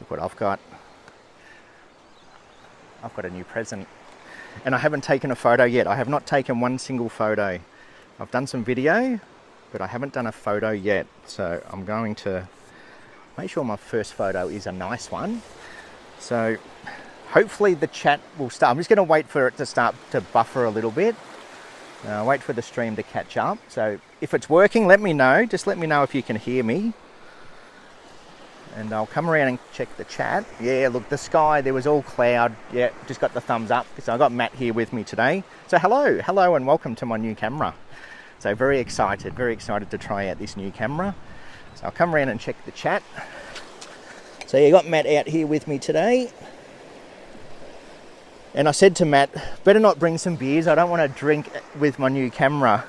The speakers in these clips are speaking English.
Look what I've got. I've got a new present. And I haven't taken a photo yet. I have not taken one single photo. I've done some video, but I haven't done a photo yet. So I'm going to make sure my first photo is a nice one. So hopefully the chat will start. I'm just going to wait for it to start to buffer a little bit. Wait for the stream to catch up. So if it's working, let me know. Just let me know if you can hear me. And I'll come around and check the chat. Yeah, look, the sky, there was all cloud. Yeah, just got the thumbs up. So I got Matt here with me today. So hello and welcome to my new camera. So very excited to try out this new camera. So I'll come around and check the chat. So you got Matt out here with me today. And I said to Matt, better not bring some beers. I don't want to drink with my new camera.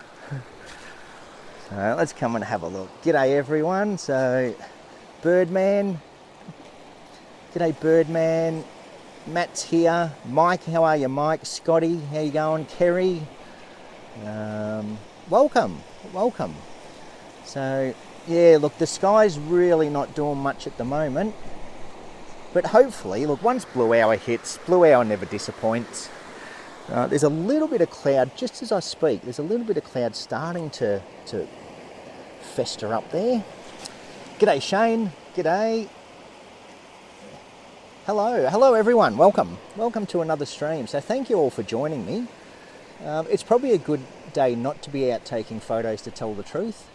So let's come and have a look. G'day everyone. So Birdman. G'day Birdman. Matt's here. Mike, how are you Mike? Scotty, how you going? Kerry. Welcome. So yeah, look, the sky's really not doing much at the moment. But hopefully, look, once blue hour hits, blue hour never disappoints. There's a little bit of cloud, just as I speak, there's a little bit of cloud starting to fester up there. G'day Shane, g'day. Hello everyone, welcome to another stream. So thank you all for joining me. It's probably a good day not to be out taking photos, to tell the truth,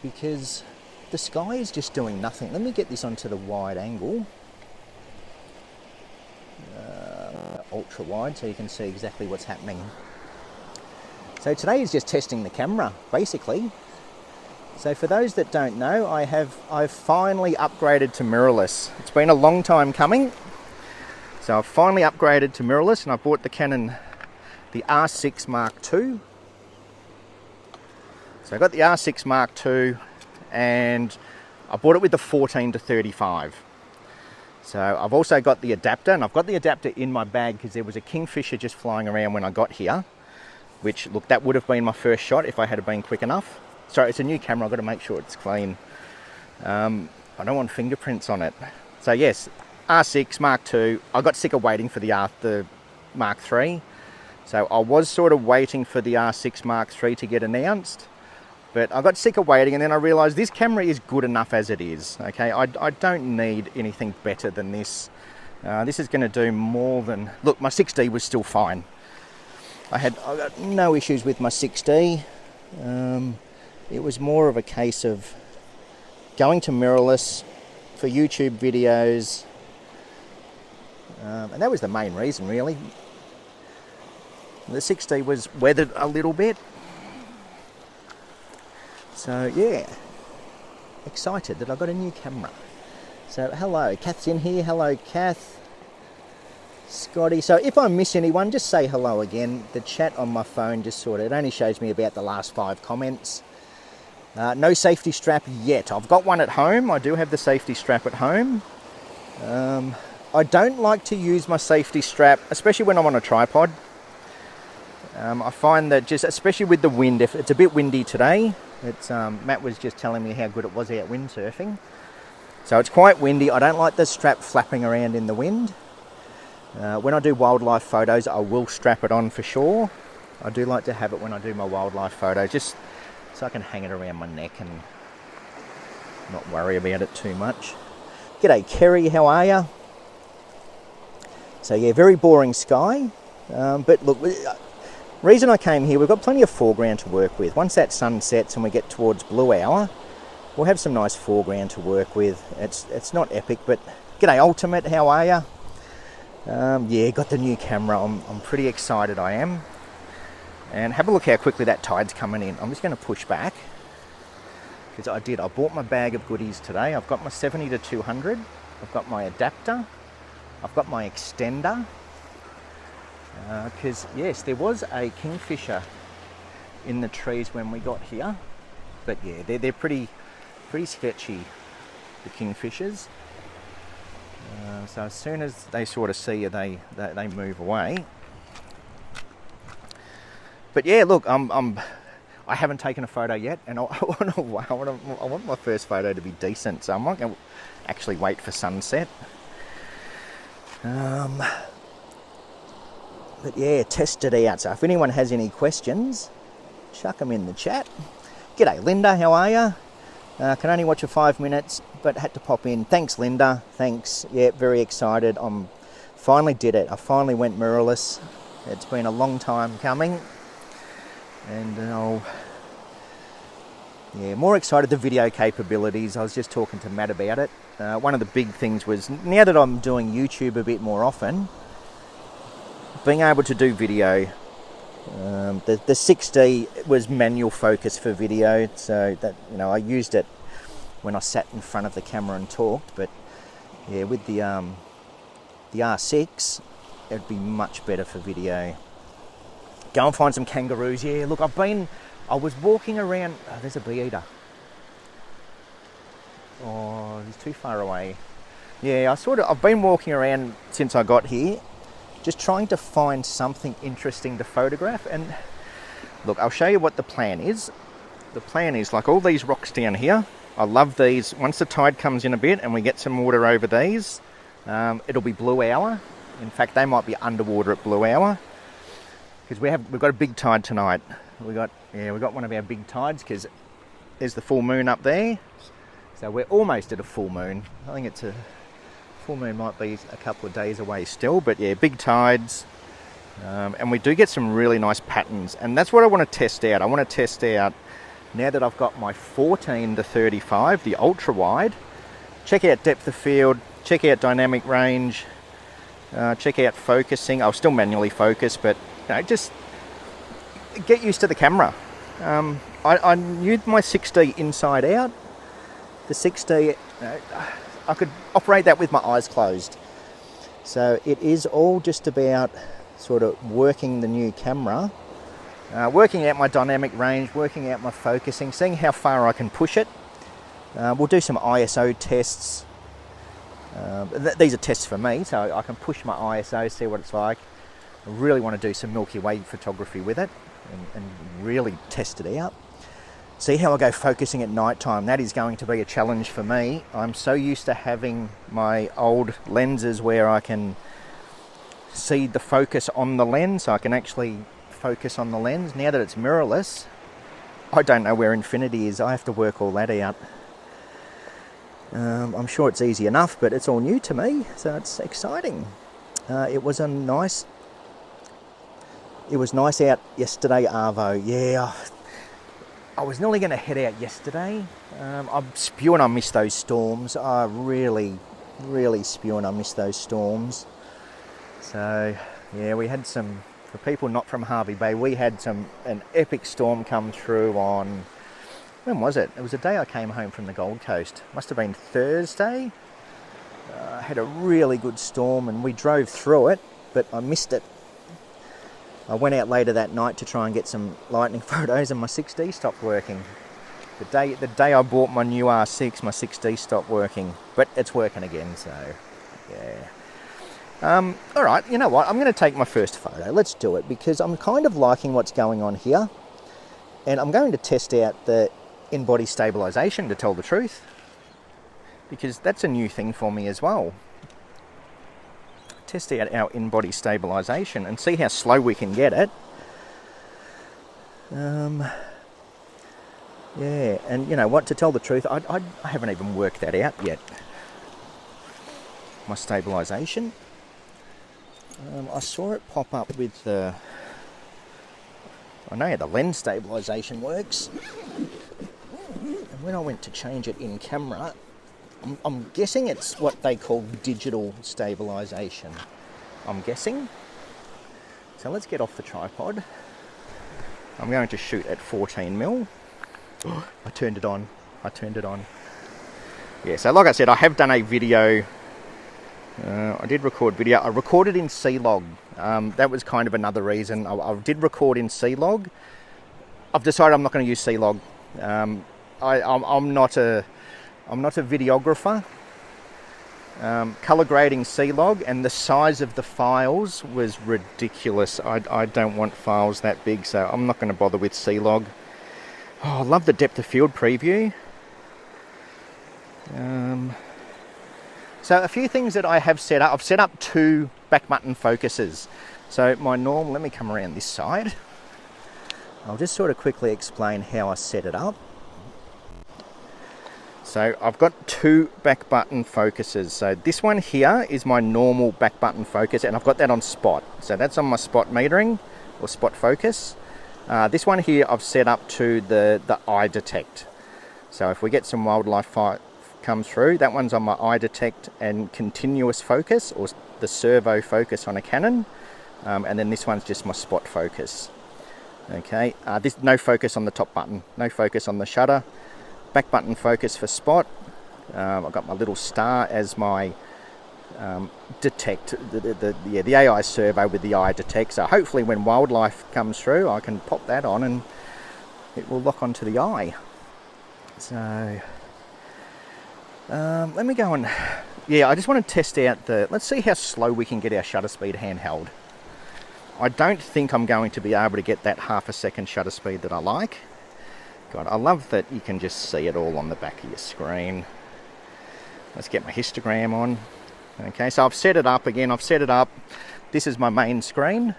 because the sky is just doing nothing. Let me get this onto the wide angle, ultra wide, so you can see exactly what's happening. So today is just testing the camera, basically. So for those that don't know, I've finally upgraded to mirrorless. It's been a long time coming. So I've finally upgraded to mirrorless, and I bought the Canon, the R6 Mark II. So I got the R6 Mark II, and I bought it with the 14 to 35. So I've also got the adapter, and I've got the adapter in my bag because there was a kingfisher just flying around when I got here, which, look, that would have been my first shot if I had been quick enough. Sorry, it's a new camera, I've got to make sure it's clean. I don't want fingerprints on it. So yes, R6 Mark II. I got sick of waiting for the Mark III. So I was sort of waiting for the R6 Mark III to get announced, but I got sick of waiting, and then I realised this camera is good enough as it is. Okay, I don't need anything better than this. This is going to do more than... Look, my 6D was still fine. I got no issues with my 6D. It was more of a case of going to mirrorless for YouTube videos, and that was the main reason, really. The 6D was weathered a little bit. So yeah, excited that I got a new camera. So hello, Kath's in here. Hello, Kath. Scotty. So if I miss anyone, just say hello again. The chat on my phone just it only shows me about the last 5 comments. No safety strap yet. I've got one at home. I do have the safety strap at home. I don't like to use my safety strap, especially when I'm on a tripod. I find that especially with the wind, if it's a bit windy today, Matt was just telling me how good it was out windsurfing. So it's quite windy. I don't like the strap flapping around in the wind. When I do wildlife photos, I will strap it on for sure. I do like to have it when I do my wildlife photos, just so I can hang it around my neck and not worry about it too much. G'day Kerry, how are you? So yeah, very boring sky, but look, reason I came here, we've got plenty of foreground to work with. Once that sun sets and we get towards blue hour, we'll have some nice foreground to work with. It's not epic, but g'day Ultimate, how are you? Yeah, got the new camera. I'm pretty excited, I am. And have a look how quickly that tide's coming in. I'm just going to push back, because I bought my bag of goodies today. I've got my 70 to 200. I've got my adapter. I've got my extender. Because yes, there was a kingfisher in the trees when we got here. But yeah, they're pretty sketchy, the kingfishers. So as soon as they sort of see you, they move away. But yeah, look, I I haven't taken a photo yet, and I want my first photo to be decent, so I'm not going to actually wait for sunset. But yeah, test it out. So if anyone has any questions, chuck them in the chat. G'day Linda, how are you? Can only watch for 5 minutes, but had to pop in. Thanks Linda, thanks. Yeah, very excited. Finally did it. I finally went mirrorless. It's been a long time coming. And yeah, more excited the video capabilities. I was just talking to Matt about it. One of the big things was, now that I'm doing YouTube a bit more often, being able to do video. The 6D was manual focus for video, so that, you know, I used it when I sat in front of the camera and talked. But yeah, with the R6, it'd be much better for video. Go and find some kangaroos. Yeah, look, I was walking around. Oh, there's a bee eater. Oh, he's too far away. Yeah, I've been walking around since I got here, just trying to find something interesting to photograph. And look, I'll show you what the plan is. The plan is, like all these rocks down here, I love these. Once the tide comes in a bit and we get some water over these, it'll be blue hour. In fact, they might be underwater at blue hour, because we've got a big tide tonight. We got one of our big tides, because there's the full moon up there. So we're almost at a full moon. I think it's a full moon, might be a couple of days away still, but yeah, big tides. And we do get some really nice patterns, and that's what I want to test out. I want to test out, now that I've got my 14 to 35, the ultra wide, check out depth of field, check out dynamic range, check out focusing. I'll still manually focus, but you know, just get used to the camera. I knew my 6D inside out. The 6D, I could operate that with my eyes closed. So it is all just about sort of working the new camera, working out my dynamic range, working out my focusing, seeing how far I can push it. We'll do some ISO tests. These are tests for me, so I can push my ISO, see what it's like. I really want to do some Milky Way photography with it and really test it out. See how I go focusing at night time. That is going to be a challenge for me. I'm so used to having my old lenses where I can see the focus on the lens, so I can actually focus on the lens. Now that it's mirrorless, I don't know where infinity is. I have to work all that out. I'm sure it's easy enough, but it's all new to me, so it's exciting. It was nice out yesterday, Arvo. Yeah, I was nearly going to head out yesterday. I'm spewing I miss those storms. I really spewing I miss those storms. So yeah, we had some, for people not from Hervey Bay, we had an epic storm come through on, when was it? It was the day I came home from the Gold Coast. Must have been Thursday. Had a really good storm and we drove through it, but I missed it. I went out later that night to try and get some lightning photos and my 6D stopped working. The day I bought my new R6, my 6D stopped working, but it's working again, so yeah. All right, you know what? I'm going to take my first photo. Let's do it, because I'm kind of liking what's going on here. And I'm going to test out the in-body stabilization, to tell the truth, because that's a new thing for me as well. Test out our in-body stabilization and see how slow we can get it. Yeah, and you know what, to tell the truth, I haven't even worked that out yet. My stabilization. I saw it pop up with the, I know how the lens stabilization works. And when I went to change it in camera, I'm guessing it's what they call digital stabilization. I'm guessing. So let's get off the tripod. I'm going to shoot at 14mm. I turned it on. Yeah, so like I said, I have done a video. I did record video. I recorded in C-Log. That was kind of another reason. I did record in C-Log. I've decided I'm not going to use C-Log. I'm not a videographer. Color grading C-Log, and the size of the files was ridiculous. I don't want files that big, so I'm not going to bother with C-Log. Oh, I love the depth of field preview. So a few things that I have set up. I've set up 2 back button focuses. So my normal, let me come around this side. I'll just sort of quickly explain how I set it up. So I've got 2 back button focuses. So this one here is my normal back button focus, and I've got that on spot. So that's on my spot metering or spot focus. This one here I've set up to the eye detect. So if we get some wildlife come through, that one's on my eye detect and continuous focus, or the servo focus on a Canon, and then this one's just my spot focus. Okay, this no focus on the top button, no focus on the shutter. Back button focus for spot. I've got my little star as my detect, the AI servo with the eye detect. So hopefully when wildlife comes through, I can pop that on and it will lock onto the eye. So let me go and, yeah, I just want to test out let's see how slow we can get our shutter speed handheld. I don't think I'm going to be able to get that ½ a second shutter speed that I like. God, I love that you can just see it all on the back of your screen. Let's get my histogram on. Okay, so I've set it up again. I've set it up. This is my main screen,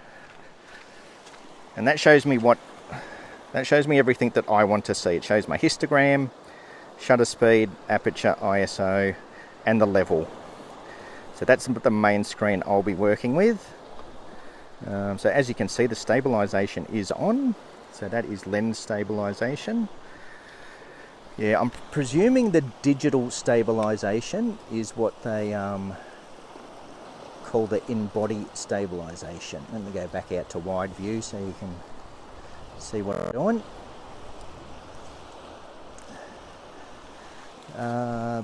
and that shows me everything that I want to see. It shows my histogram, shutter speed, aperture, ISO, and the level. So that's the main screen I'll be working with. So as you can see, the stabilization is on. So that is lens stabilization. Yeah, I'm presuming the digital stabilization is what they call the in-body stabilization. Let me go back out to wide view so you can see what I'm doing.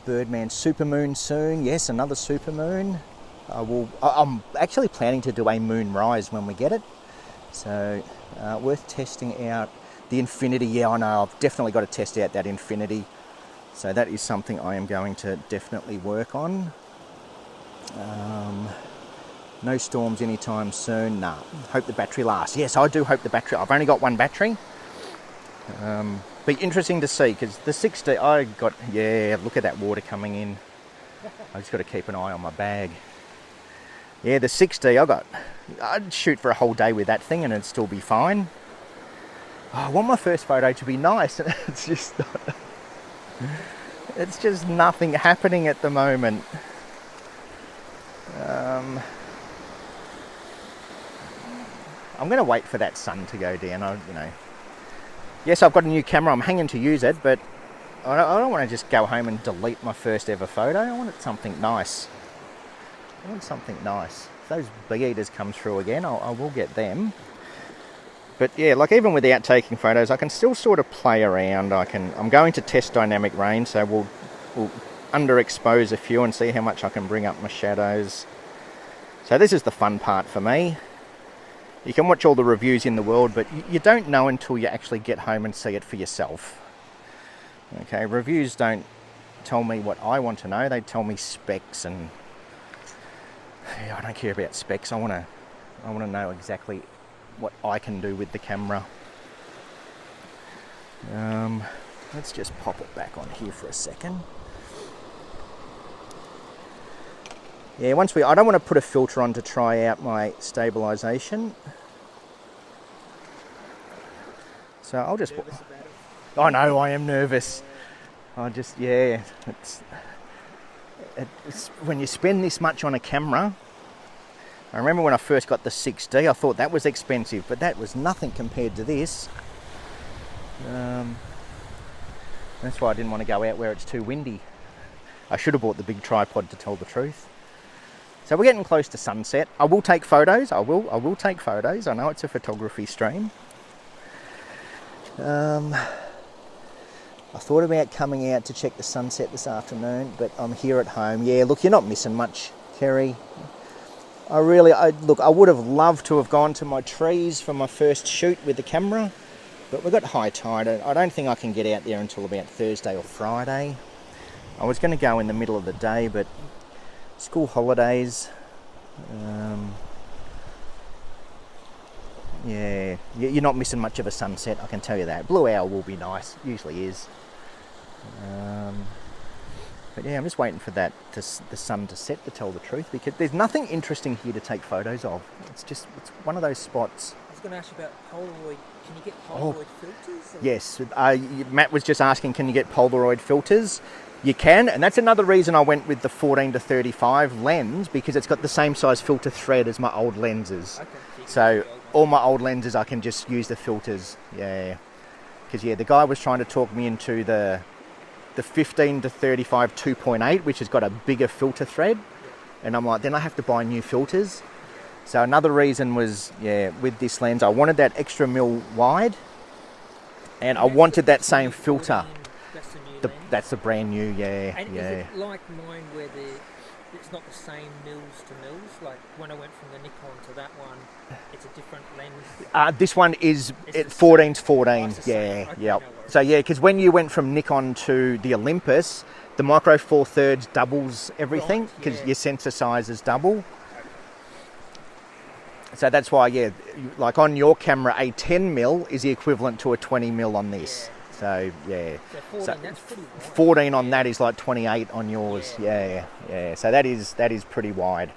Birdman supermoon soon. Yes, another supermoon. I'm actually planning to do a moonrise when we get it. So worth testing out. The infinity, yeah, I know, I've definitely got to test out that infinity. So that is something I am going to definitely work on. No storms anytime soon. Nah, hope the battery lasts. Yes, I do hope the battery, I've only got 1 battery. Be interesting to see, because the 6D, yeah, look at that water coming in. I just got to keep an eye on my bag. Yeah, the 6D, I'd shoot for a whole day with that thing and it'd still be fine. Oh, I want my first photo to be nice, and it's just nothing happening at the moment. I'm going to wait for that sun to go down. Yes, I've got a new camera. I'm hanging to use it, but I don't want to just go home and delete my first ever photo. I want something nice. If those bee eaters come through again, I will get them. But yeah, like even without taking photos, I can still sort of play around. I'm going to test dynamic range, so we'll underexpose a few and see how much I can bring up my shadows. So this is the fun part for me. You can watch all the reviews in the world, but you don't know until you actually get home and see it for yourself. Okay, reviews don't tell me what I want to know. They tell me specs, and yeah, I don't care about specs. I want to know exactly what I can do with the camera. Let's just pop it back on here for a second. Yeah, I don't want to put a filter on to try out my stabilization. So I'll just put, I know I am nervous. It's when you spend this much on a camera. I remember when I first got the 6D, I thought that was expensive, but that was nothing compared to this. That's why I didn't want to go out where it's too windy. I should have bought the big tripod, to tell the truth. So we're getting close to sunset. I will take photos. I will take photos. I know it's a photography stream. I thought about coming out to check the sunset this afternoon, but I'm here at home. Yeah, look, you're not missing much, Kerry. I would have loved to have gone to my trees for my first shoot with the camera, but we've got high tide. I don't think I can get out there until about Thursday or Friday. I was going to go in the middle of the day, but school holidays. Yeah, you're not missing much of a sunset, I can tell you that. Blue hour will be nice, usually is. But yeah, I'm just waiting for the sun to set, to tell the truth, because there's nothing interesting here to take photos of. It's one of those spots. I was going to ask you about Polaroid. Can you get Polaroid filters? Or? Yes, Matt was just asking, can you get Polaroid filters? You can, and that's another reason I went with the 14 to 35 lens, because it's got the same size filter thread as my old lenses. Okay. So all my old lenses, I can just use the filters. Yeah, because the guy was trying to talk me into the 15 to 35 2.8, which has got a bigger filter thread, and I'm like, then I have to buy new filters. So another reason was, with this lens, I wanted that extra mil wide, and I wanted that same filter. That's the brand new, And is it like mine where it's not the same mils to mils? Like when I went from the Nikon to that one, it's a different lens? This one is 14 to 14, yeah. So because when you went from Nikon to the Olympus, the Micro Four Thirds doubles everything, because your sensor size is double. So that's why, like on your camera, a 10mm is the equivalent to a 20mm on this. So, So 14, that's pretty wide. 14 on that is like 28 on yours. Yeah. So that is pretty wide.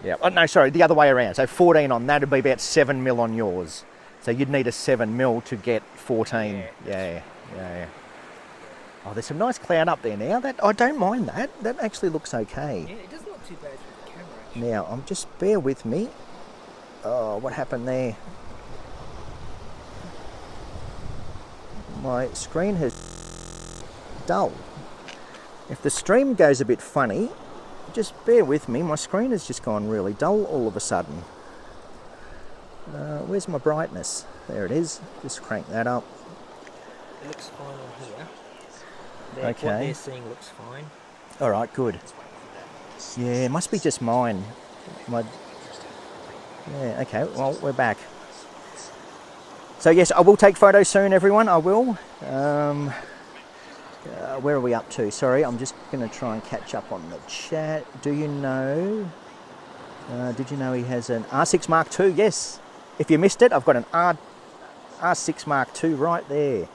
Yeah. Oh, no, sorry, the other way around. So 14 on that would be about 7mm on yours. So you'd need a 7mm to get 14. Yeah. Oh, there's some nice cloud up there now. I don't mind that. That actually looks okay. Yeah, it doesn't look too bad with the camera, actually. Now, just bear with me. Oh, what happened there? My screen has dull. If the stream goes a bit funny, just bear with me. My screen has just gone really dull all of a sudden. Where's my brightness? There it is. Just crank that up. It looks fine on here. Okay. What they're seeing looks fine. All right, good. Yeah, it must be just mine. Yeah, okay, well, we're back. So yes, I will take photos soon, everyone, I will. Where are we up to? Sorry, I'm just going to try and catch up on the chat. Did you know he has an R6 Mark II? Yes. If you missed it, I've got an R6 Mark II right there.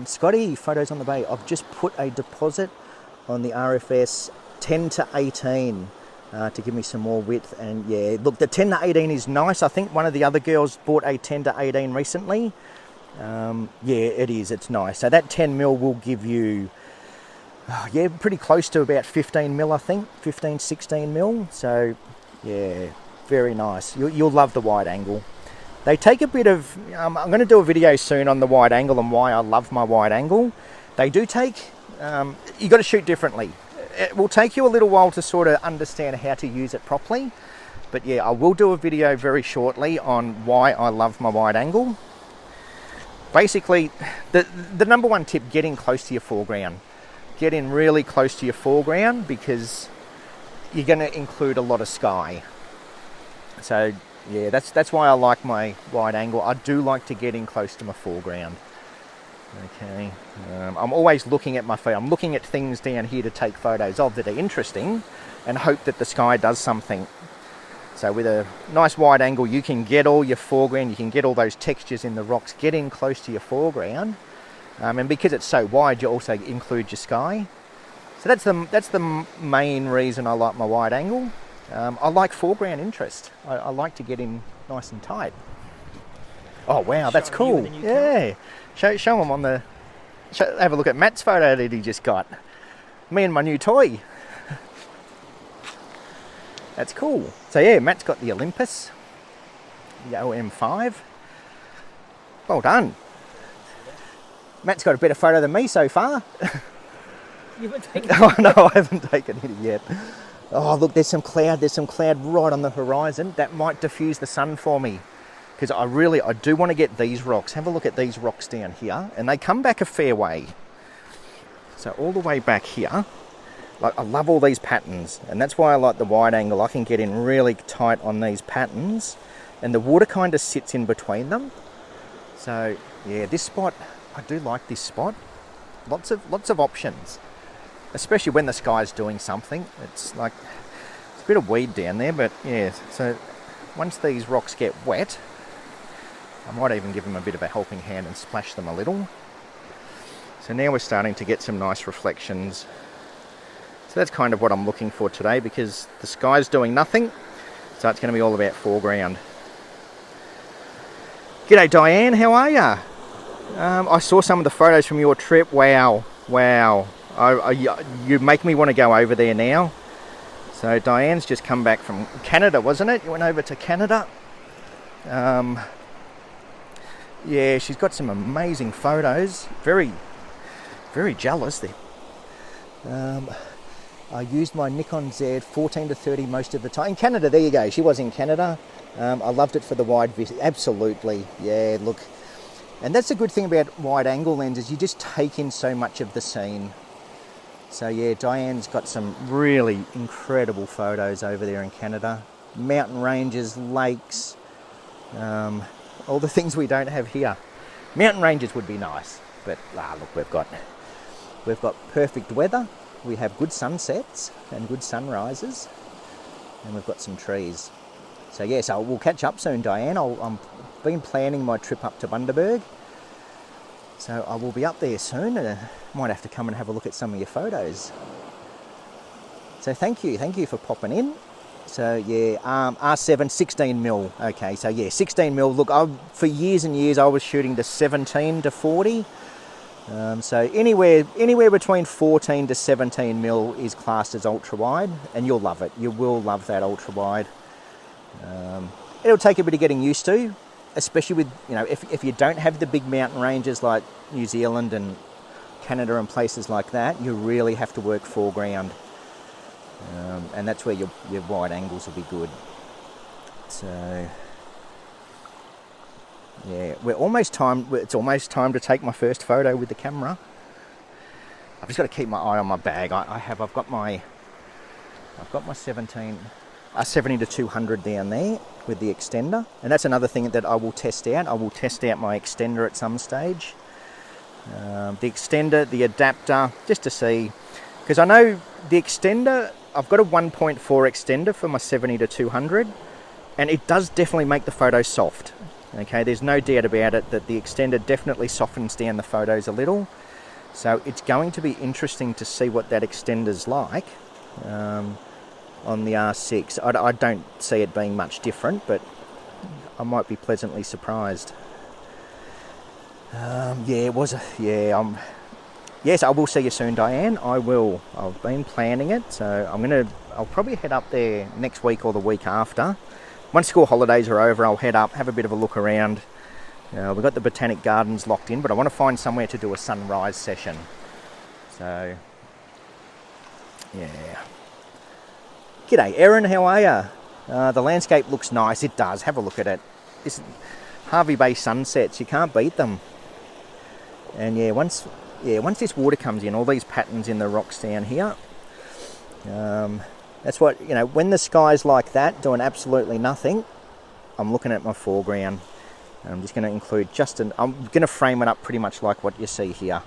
Scotty, photos on the bay. I've just put a deposit on the RFS 10 to 18 to give me some more width. And yeah, look, the 10 to 18 is nice. I think one of the other girls bought a 10 to 18 recently. Yeah, it is. It's nice. So that 10mm will give you, pretty close to about 15mm, I think. 15, 16mm. So yeah, very nice. You'll love the wide angle. They take a bit of, I'm going to do a video soon on the wide angle and why I love my wide angle. They do take, you got to shoot differently. It will take you a little while to sort of understand how to use it properly. But yeah, I will do a video very shortly on why I love my wide angle. Basically, the number one tip, get in close to your foreground. Get in really close to your foreground because you're going to include a lot of sky. So yeah, that's why I like my wide angle. I do like to get in close to my foreground. Okay, I'm always looking at my feet. I'm looking at things down here to take photos of that are interesting and hope that the sky does something. So with a nice wide angle, you can get all your foreground, you can get all those textures in the rocks, get in close to your foreground. And because it's so wide, you also include your sky. So that's the main reason I like my wide angle. I like foreground interest. I like to get in nice and tight. Oh wow, that's cool. Yeah. Show them on the... have a look at Matt's photo that he just got. Me and my new toy. That's cool. So yeah, Matt's got the Olympus, the OM5. Well done. Matt's got a better photo than me so far. You haven't taken it? Oh no, I haven't taken it yet. Oh look, there's some cloud right on the horizon. That might diffuse the sun for me. Because I do want to get these rocks. Have a look at these rocks down here. And they come back a fair way. So all the way back here. Like, I love all these patterns. And that's why I like the wide angle. I can get in really tight on these patterns. And the water kind of sits in between them. So yeah, this spot, I do like this spot. Lots of options. Especially when the sky's doing something. It's like, bit of weed down there, but yeah, so once these rocks get wet, I might even give them a bit of a helping hand and splash them a little. So now we're starting to get some nice reflections. So that's kind of what I'm looking for today, because the sky's doing nothing, so it's going to be all about foreground. G'day Diane, how are ya? I saw some of the photos from your trip. Wow. You make me want to go over there now. So Diane's just come back from Canada, wasn't it? You went over to Canada. Yeah, she's got some amazing photos. Very, very jealous there. I used my Nikon Z 14 to 30 most of the time. In Canada, there you go. She was in Canada. I loved it for the wide vision. Absolutely. Yeah, look. And that's the good thing about wide angle lenses. You just take in so much of the scene. So yeah, Diane's got some really incredible photos over there in Canada. Mountain ranges, lakes, all the things we don't have here. Mountain ranges would be nice, but look, we've got perfect weather. We have good sunsets and good sunrises, and we've got some trees. So yeah, so we'll catch up soon, Diane. I'm been planning my trip up to Bundaberg, so I will be up there soon. Might have to come and have a look at some of your photos. So thank you for popping in. So yeah, R7 16mm. Okay, so yeah, 16mm. Look, for years and years I was shooting to 17 to 40. So anywhere between 14 to 17mm is classed as ultra wide, and you'll love it. You will love that ultra wide. It'll take a bit of getting used to, especially with, if you don't have the big mountain ranges like New Zealand and Canada and places like that, you really have to work foreground, and that's where your wide angles will be good. So yeah, it's almost time to take my first photo with the camera. I've just got to keep my eye on my bag. I've got my 70 to 200 down there with the extender, and that's another thing that I will test out. I will test out my extender at some stage. The extender, the adapter, just to see, because I know the extender, I've got a 1.4 extender for my 70 to 200, and it does definitely make the photos soft. Okay, there's no doubt about it that the extender definitely softens down the photos a little. So it's going to be interesting to see what that extender's like on the R6. I don't see it being much different, but I might be pleasantly surprised. Yes, I will see you soon, Diane. I will. I've been planning it, so I'll probably head up there next week or the week after. Once school holidays are over, I'll head up, have a bit of a look around. We've got the Botanic Gardens locked in, but I want to find somewhere to do a sunrise session. So, yeah. G'day, Erin, how are you? The landscape looks nice. It does. Have a look at it. This Harvey Bay sunsets, you can't beat them. And yeah, once this water comes in, all these patterns in the rocks down here, that's what, when the sky's like that, doing absolutely nothing, I'm looking at my foreground. And I'm just going to include I'm going to frame it up pretty much like what you see here.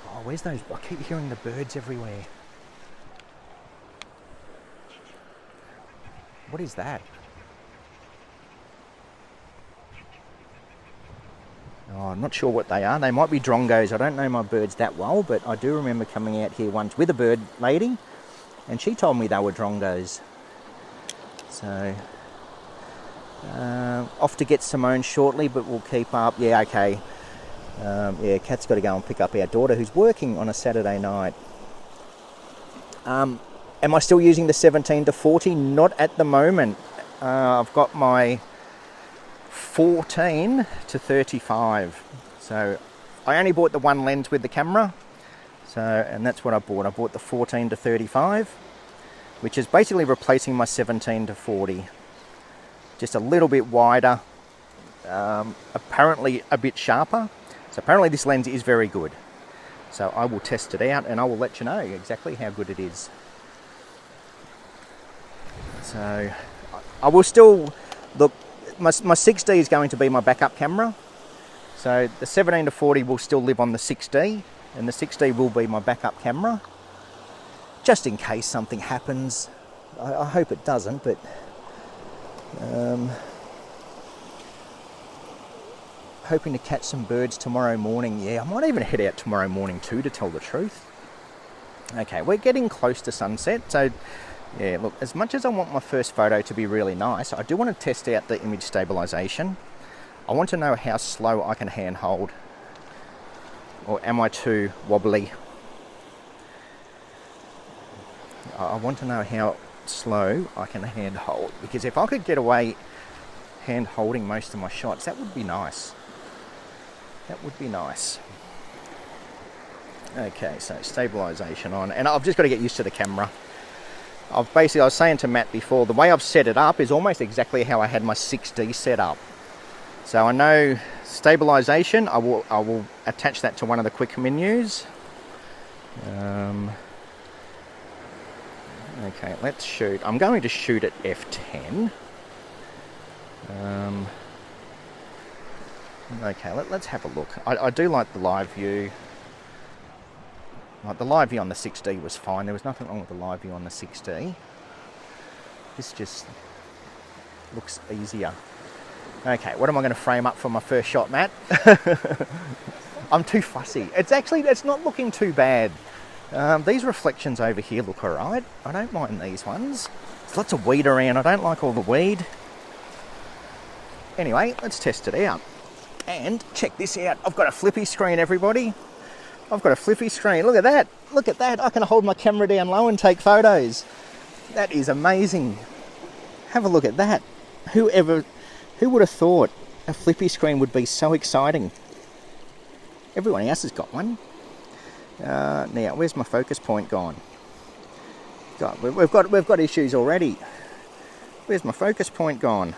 Oh, where's those? I keep hearing the birds everywhere. What is that? Oh, I'm not sure what they are. They might be drongos. I don't know my birds that well, but I do remember coming out here once with a bird lady, and she told me they were drongos. So, off to get Simone shortly, but we'll keep up. Yeah, okay. Kat's got to go and pick up our daughter who's working on a Saturday night. Am I still using the 17 to 40? Not at the moment. I've got my 14 to 35. So I only bought the one lens with the camera. And that's what I bought. I bought the 14 to 35, which is basically replacing my 17 to 40. Just a little bit wider, apparently a bit sharper. So apparently this lens is very good. So I will test it out and I will let you know exactly how good it is. So I will still, look, my 6D is going to be my backup camera. So the 17 to 40 will still live on the 6D, and the 6D will be my backup camera. Just in case something happens, I hope it doesn't, but hoping to catch some birds tomorrow morning. Yeah, I might even head out tomorrow morning too, to tell the truth. Okay, we're getting close to sunset, so yeah, look, as much as I want my first photo to be really nice, I do want to test out the image stabilization. I want to know how slow I can handhold, or am I too wobbly? I want to know how slow I can handhold, because if I could get away hand holding most of my shots, that would be nice. That would be nice. Okay, so stabilization on, and I've just got to get used to the camera. I was saying to Matt before, the way I've set it up is almost exactly how I had my 6D set up. So I know stabilization, I will attach that to one of the quick menus. Okay, let's shoot. I'm going to shoot at f10. Okay, let's have a look. I do like the live view. Like the live view on the 6D was fine. There was nothing wrong with the live view on the 6D. This just looks easier. Okay, what am I going to frame up for my first shot, Matt? I'm too fussy. It's not looking too bad. These reflections over here look alright. I don't mind these ones. There's lots of weed around. I don't like all the weed. Anyway, let's test it out. And check this out. I've got a flippy screen, everybody. I've got a flippy screen. Look at that. Look at that. I can hold my camera down low and take photos. That is amazing. Have a look at that. Who would have thought a flippy screen would be so exciting? Everyone else has got one. Now, where's my focus point gone? God, we've got issues already. Where's my focus point gone?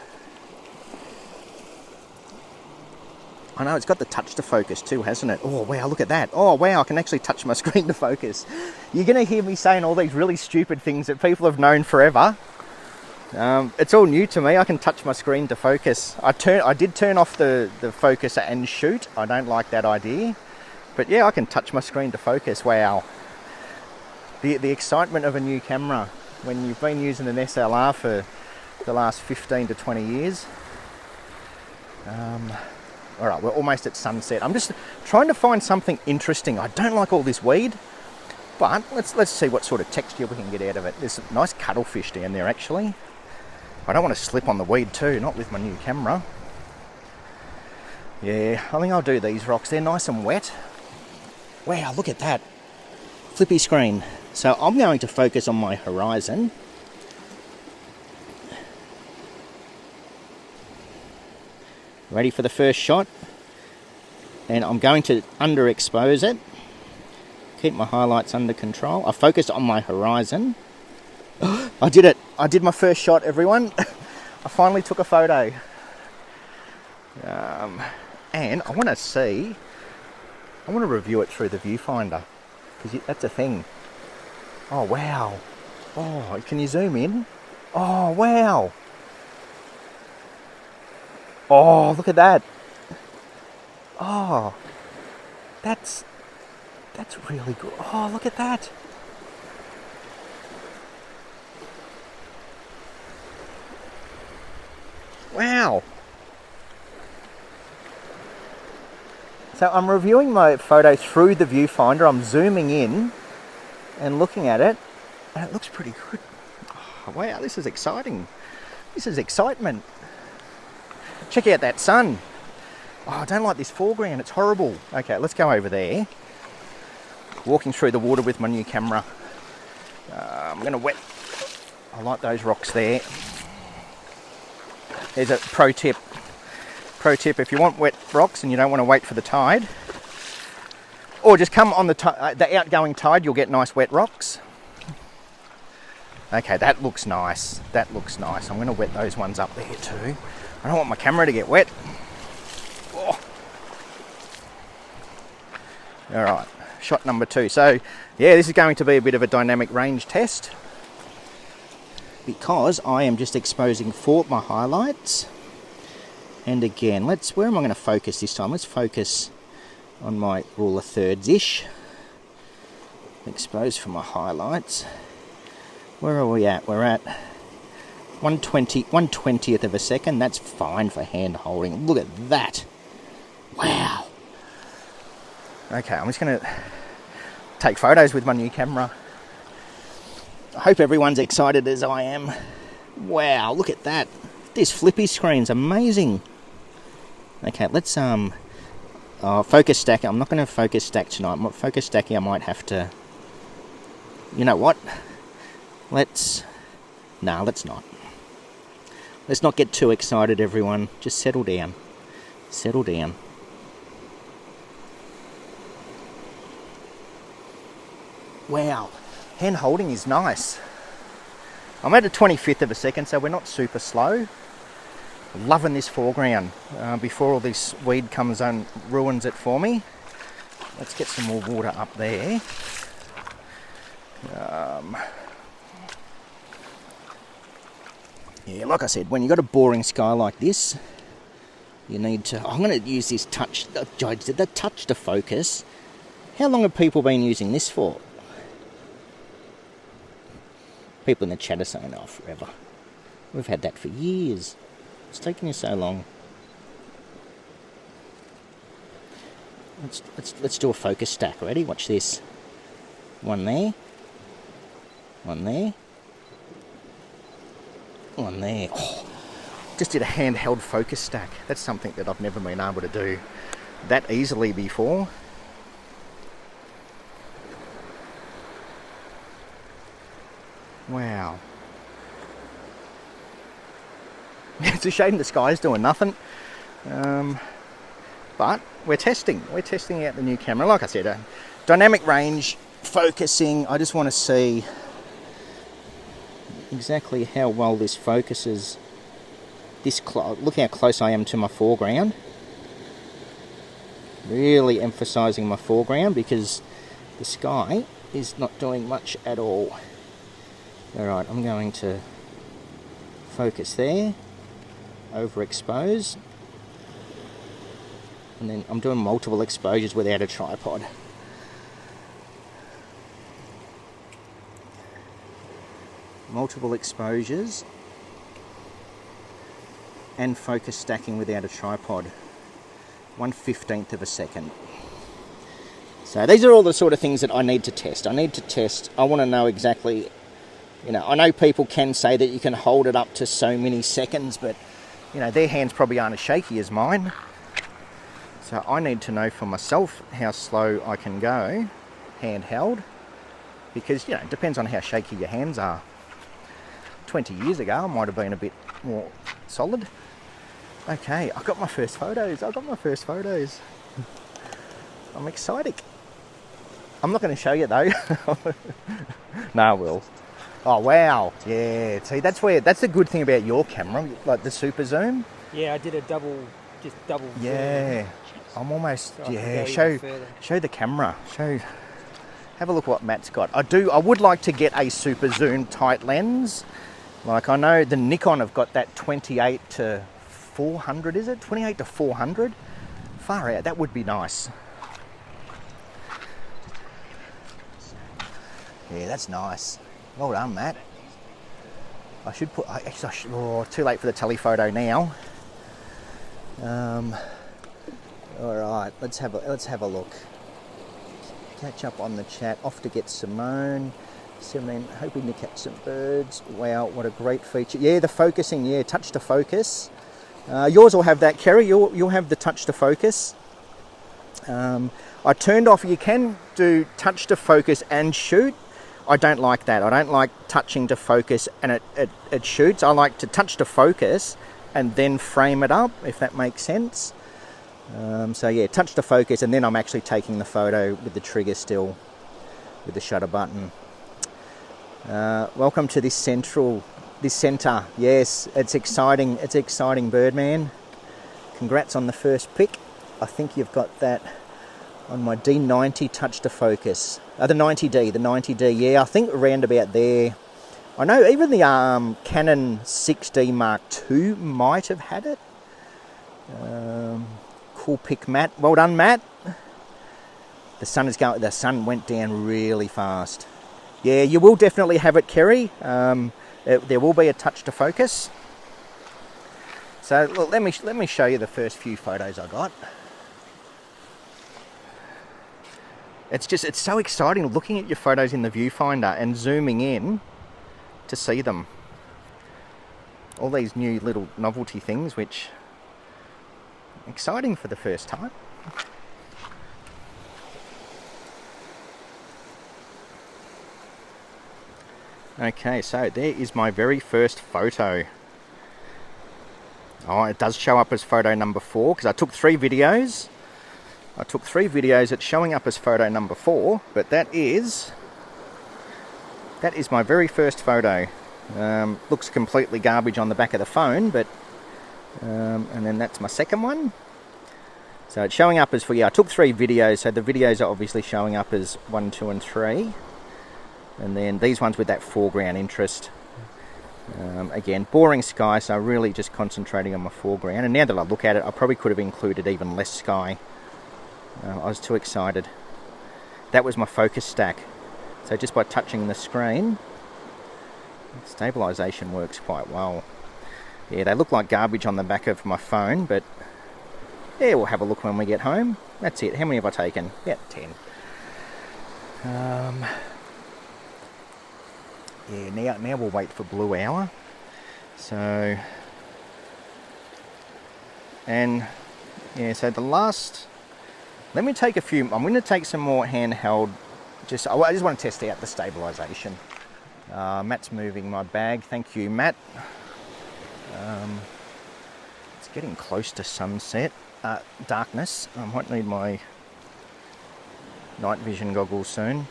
I know it's got the touch to focus too, hasn't it? Oh wow, look at that. Oh wow, I can actually touch my screen to focus. You're going to hear me saying all these really stupid things that people have known forever. It's all new to me. I can touch my screen to focus. I did turn off the focus and shoot. I don't like that idea. But yeah, I can touch my screen to focus. Wow. The excitement of a new camera when you've been using an SLR for the last 15 to 20 years. All right, we're almost at sunset. I'm just trying to find something interesting. I don't like all this weed, but let's see what sort of texture we can get out of it. There's a nice cuttlefish down there, actually. I don't want to slip on the weed too, not with my new camera. Yeah, I think I'll do these rocks. They're nice and wet. Wow, look at that. Flippy screen. So I'm going to focus on my horizon. Ready for the first shot. And I'm going to underexpose it. Keep my highlights under control. I focused on my horizon. I did it. I did my first shot, everyone. I finally took a photo. And I want to review it through the viewfinder, because that's a thing. Oh, wow. Oh, can you zoom in? Oh, wow. Oh, look at that. Oh, that's really good. Oh, look at that. Wow. So I'm reviewing my photo through the viewfinder. I'm zooming in and looking at it, and it looks pretty good. Oh, wow, this is exciting. This is excitement. Check out that sun. Oh, I don't like this foreground. It's horrible. Okay, let's go over there. Walking through the water with my new camera. I'm going to wet. I like those rocks there. There's a pro tip. Pro tip, if you want wet rocks and you don't want to wait for the tide, or just come on the outgoing tide, you'll get nice wet rocks. Okay, that looks nice. That looks nice. I'm going to wet those ones up there too. I don't want my camera to get wet. Oh. All right, shot number 2. So, yeah, this is going to be a bit of a dynamic range test, because I am just exposing for my highlights. And again, where am I going to focus this time? Let's focus on my rule of thirds-ish. Expose for my highlights. Where are we at? We're at 1/20th of a second. That's fine for hand holding. Look at that. Wow. Okay, I'm just going to take photos with my new camera. I hope everyone's excited as I am. Wow, look at that. This flippy screen's amazing. Okay, let's focus stack. I'm not going to focus stack tonight. Focus stacking, I might have to. You know what? Let's not. Let's not get too excited, everyone. Just settle down. Settle down. Wow, hand holding is nice. I'm at a 25th of a second, so we're not super slow. Loving this foreground. Before all this weed comes and ruins it for me. Let's get some more water up there. Yeah, like I said, when you've got a boring sky like this, you need to... I'm going to use this touch... The touch to focus. How long have people been using this for? People in the chat are saying, oh, forever. We've had that for years. It's taken you so long. Let's do a focus stack. Ready? Watch this. One there. One there. One there. Oh, just did a handheld focus stack. That's something that I've never been able to do that easily before. Wow. It's a shame the sky's doing nothing. But we're testing. We're testing out the new camera. Like I said, dynamic range, focusing. I just want to see exactly how well this focuses. Look how close I am to my foreground. Really emphasising my foreground because the sky is not doing much at all. Alright, I'm going to focus there, overexpose, and then I'm doing multiple exposures without a tripod. Multiple exposures and focus stacking without a tripod. 1/15th of a second. So these are all the sort of things that I need to test. I want to know exactly. You know, I know people can say that you can hold it up to so many seconds, but, you know, their hands probably aren't as shaky as mine. So I need to know for myself how slow I can go, handheld, because, you know, it depends on how shaky your hands are. 20 years ago, I might have been a bit more solid. Okay, I got my first photos. I'm excited. I'm not going to show you, though. No, I will. Oh wow, yeah, see that's the good thing about your camera, like the super zoom. Yeah, I did a double yeah, zoom. I'm almost, so yeah, show the camera, have a look what Matt's got. I would like to get a super zoom tight lens. Like I know the Nikon have got that 28 to 400, is it? 28 to 400? Far out, that would be nice. Yeah, that's nice. Well done, Matt. I should put... too late for the telephoto now. All right, let's have a look. Catch up on the chat. Off to get Simone. Hoping to catch some birds. Wow, what a great feature. Yeah, the focusing. Yeah, touch to focus. Yours will have that, Kerry. You'll have the touch to focus. I turned off. You can do touch to focus and shoot. I don't like that. I don't like touching to focus and it shoots. I like to touch to focus and then frame it up, if that makes sense. So yeah, touch to focus, and then I'm actually taking the photo with the trigger still, with the shutter button. Welcome to this centre. Yes, it's exciting. It's exciting, Birdman. Congrats on the first pick. I think you've got that on my D90 touch to focus. The 90D, yeah, I think around about there. I know even the Canon 6D Mark II might have had it. Cool pick, Matt. Well done, Matt. The sun went down really fast. Yeah, you will definitely have it, Kerry. There will be a touch to focus. So look, let me show you the first few photos I got. It's so exciting looking at your photos in the viewfinder and zooming in to see them. All these new little novelty things, which are exciting for the first time. Okay, so there is my very first photo. Oh, it does show up as photo number 4 because I took 3 videos. It's showing up as photo number 4, but that is my very first photo. Looks completely garbage on the back of the phone, but and then that's my second one. So it's showing up as I took 3 videos, so the videos are obviously showing up as 1, 2, and 3. And then these ones with that foreground interest. Again, boring sky, so really just concentrating on my foreground. And now that I look at it, I probably could have included even less sky. I was too excited. That was my focus stack. So just by touching the screen, stabilisation works quite well. Yeah, they look like garbage on the back of my phone, but yeah, we'll have a look when we get home. That's it. How many have I taken? Yeah, 10. Yeah, now we'll wait for blue hour. So, and yeah, so the last, let me take a few, I'm going to take some more handheld, I just want to test out the stabilisation. Matt's moving my bag, thank you Matt. It's getting close to sunset, darkness. I might need my night vision goggles soon.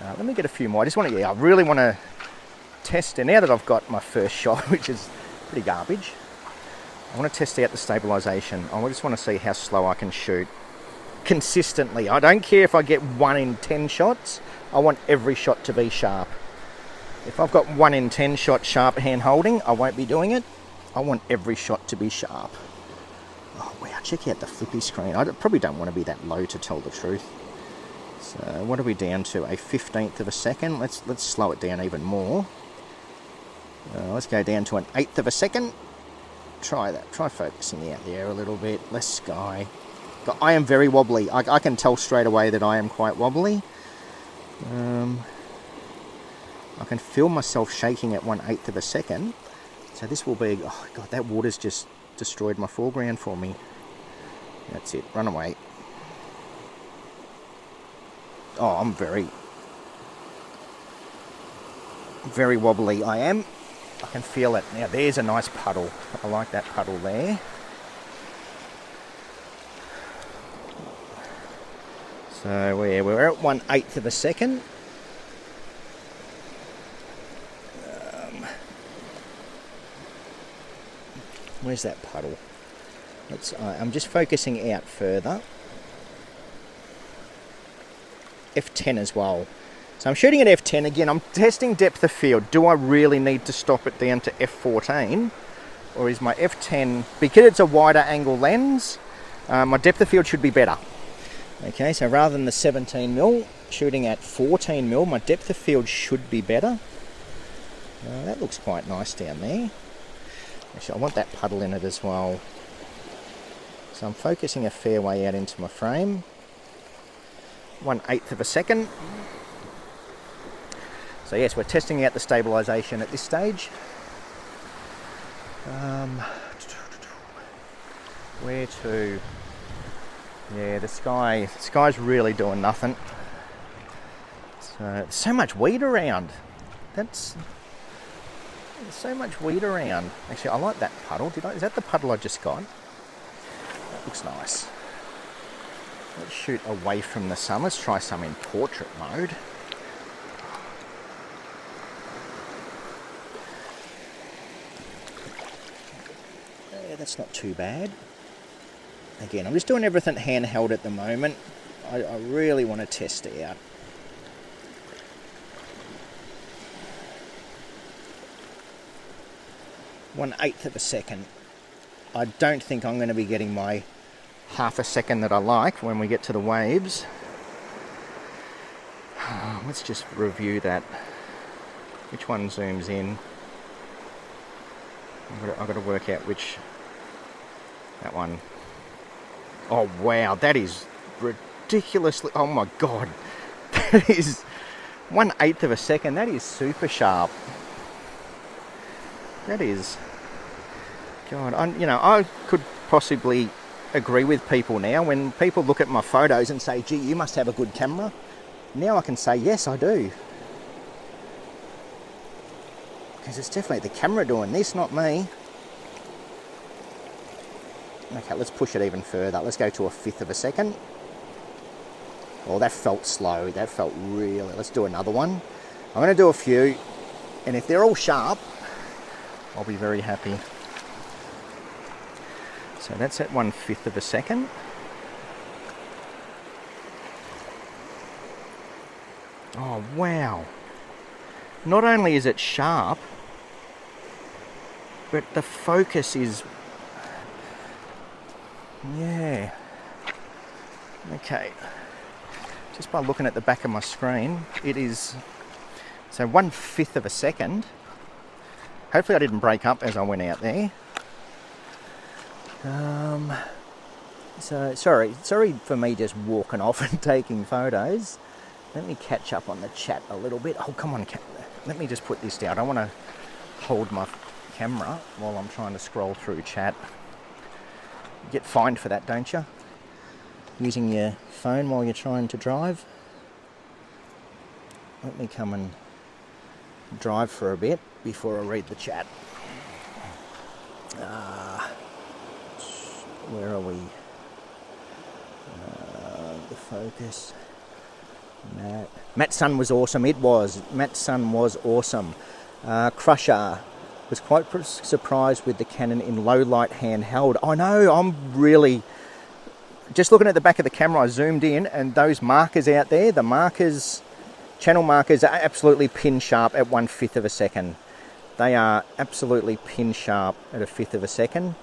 Let me get a few more. I really want to test it. Now that I've got my first shot, which is pretty garbage, I want to test out the stabilisation. I just want to see how slow I can shoot consistently. I don't care if I get 1 in 10 shots. I want every shot to be sharp. If I've got 1 in 10 shot sharp hand holding, I won't be doing it. I want every shot to be sharp. Oh wow, check out the flippy screen. I probably don't want to be that low to tell the truth. So what are we down to? A 15th of a second. Let's slow it down even more. Let's go down to an 1/8 of a second. Try that. Try focusing out there a little bit. Less sky. I am very wobbly. I can tell straight away that I am quite wobbly. I can feel myself shaking at 1/8 of a second. So this will be... Oh God, that water's just destroyed my foreground for me. That's it. Run away. Oh, I'm very wobbly. I am. I can feel it. Now there's a nice puddle. I like that puddle there. So we're at 1/8 of a second. Where's that puddle? I'm just focusing out further. F10 as well. So I'm shooting at F10 again. I'm testing depth of field. Do I really need to stop it down to F14? Or is my F10, because it's a wider angle lens, my depth of field should be better. Okay, so rather than the 17mm, shooting at 14mm, my depth of field should be better. That looks quite nice down there. Actually, I want that puddle in it as well. So I'm focusing a fair way out into my frame. 1/8 of a second. So yes, we're testing out the stabilisation at this stage. Where to? Yeah, the sky's really doing nothing. So much weed around. There's so much weed around. Actually, I like that puddle. Is that the puddle I just got? That looks nice. Let's shoot away from the sun. Let's try some in portrait mode. Yeah, that's not too bad. Again, I'm just doing everything handheld at the moment. I really want to test it out. One-eighth of a second. I don't think I'm going to be getting my half a second that I like when we get to the waves. let's just review that. Which one zooms in? I've got to work out which. That one. Oh wow, that is ridiculously. Oh my god, that is 1/8 of a second. That is super sharp. That is. God, I could possibly agree with people now when people look at my photos and say, "Gee, you must have a good camera." Now I can say, yes, I do. Because it's definitely the camera doing this, not me. Okay, let's push it even further. Let's go to 1/5 of a second. Oh, that felt slow. That felt really... Let's do another one. I'm going to do a few. And if they're all sharp, I'll be very happy. So that's at 1/5 of a second. Oh, wow. Not only is it sharp, but the focus is... Yeah. Okay. Just by looking at the back of my screen, it is... So 1/5 of a second. Hopefully I didn't break up as I went out there. So sorry for me just walking off and taking photos. Let me catch up on the chat a little bit. Oh, come on, let me just put this down. I don't want to hold my camera while I'm trying to scroll through chat. You get fined for that, don't you? Using your phone while you're trying to drive. Let me come and drive for a bit before I read the chat. Where are we? The focus. Matt's son was awesome. It was. Matt's son was awesome. Crusher was quite surprised with the Canon in low light handheld. I know, I'm really... Just looking at the back of the camera, I zoomed in and those markers out there, the markers, channel markers are absolutely pin sharp at 1/5 of a second. They are absolutely pin sharp at 1/5 of a second.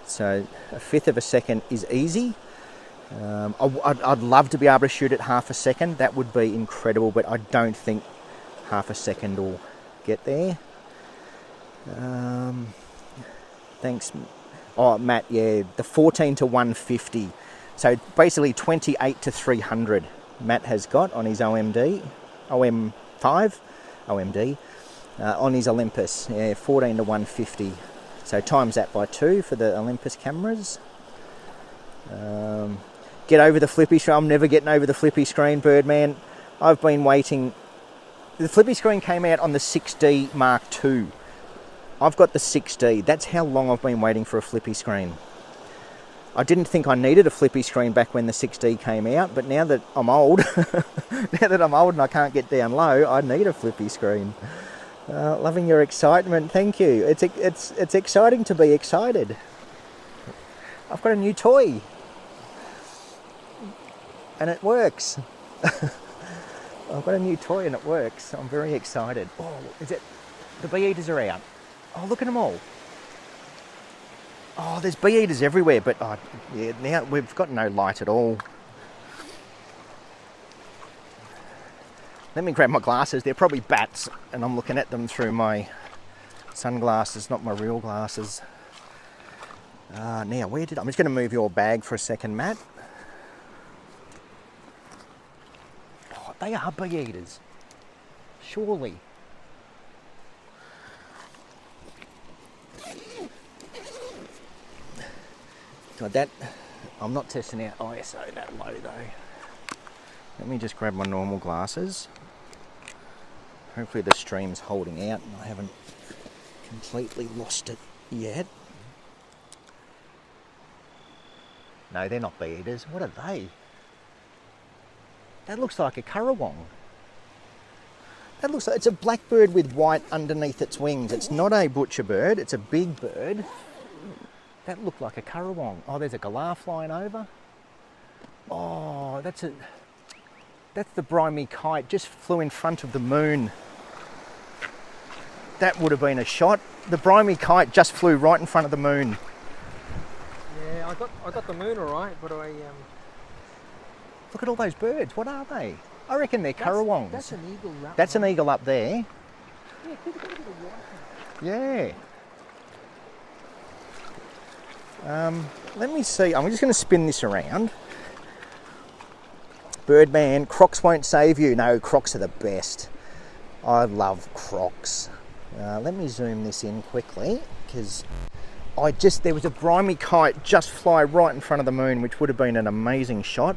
So 1/5 of a second is easy. I'd love to be able to shoot at 1/2 a second. That would be incredible, but I don't think 1/2 a second will get there. Thanks. Oh, Matt, yeah, the 14 to 150. So basically 28 to 300 Matt has got on his OMD, OM5, OMD, on his Olympus. Yeah, 14 to 150. So times that by 2 for the Olympus cameras. Get over the flippy screen. I'm never getting over the flippy screen, Birdman. I've been waiting. The flippy screen came out on the 6D Mark II. I've got the 6D. That's how long I've been waiting for a flippy screen. I didn't think I needed a flippy screen back when the 6D came out, but now that I'm old, and I can't get down low, I need a flippy screen. Loving your excitement. Thank you. It's exciting to be excited. I've got a new toy. And it works. I've got a new toy and it works. I'm very excited. Oh, is it? The bee eaters are out. Oh, look at them all. Oh, there's bee eaters everywhere, but yeah, now we've got no light at all. Let me grab my glasses. They're probably bats, and I'm looking at them through my sunglasses, not my real glasses. Now, I'm just going to move your bag for a second, Matt. Oh, they are bee eaters. Surely. God, I'm not testing out ISO that low though. Let me just grab my normal glasses. Hopefully the stream's holding out and I haven't completely lost it yet. No, they're not bee eaters. What are they? That looks like a currawong. That looks like it's a blackbird with white underneath its wings. It's not a butcher bird, it's a big bird. That looked like a currawong. Oh, there's a galah flying over. Oh, that's the briny kite, just flew in front of the moon. That would have been a shot. The briny kite just flew right in front of the moon. Yeah, I got the moon all right, but I Look at all those birds. What are they? I reckon they're currawongs. That's an eagle. That's an eagle up there. Yeah, could have got a bit of white. Yeah. Let me see. I'm just going to spin this around. Birdman, Crocs won't save you. No, Crocs are the best. I love Crocs. Let me zoom this in quickly because there was a brimy kite just fly right in front of the moon, which would have been an amazing shot.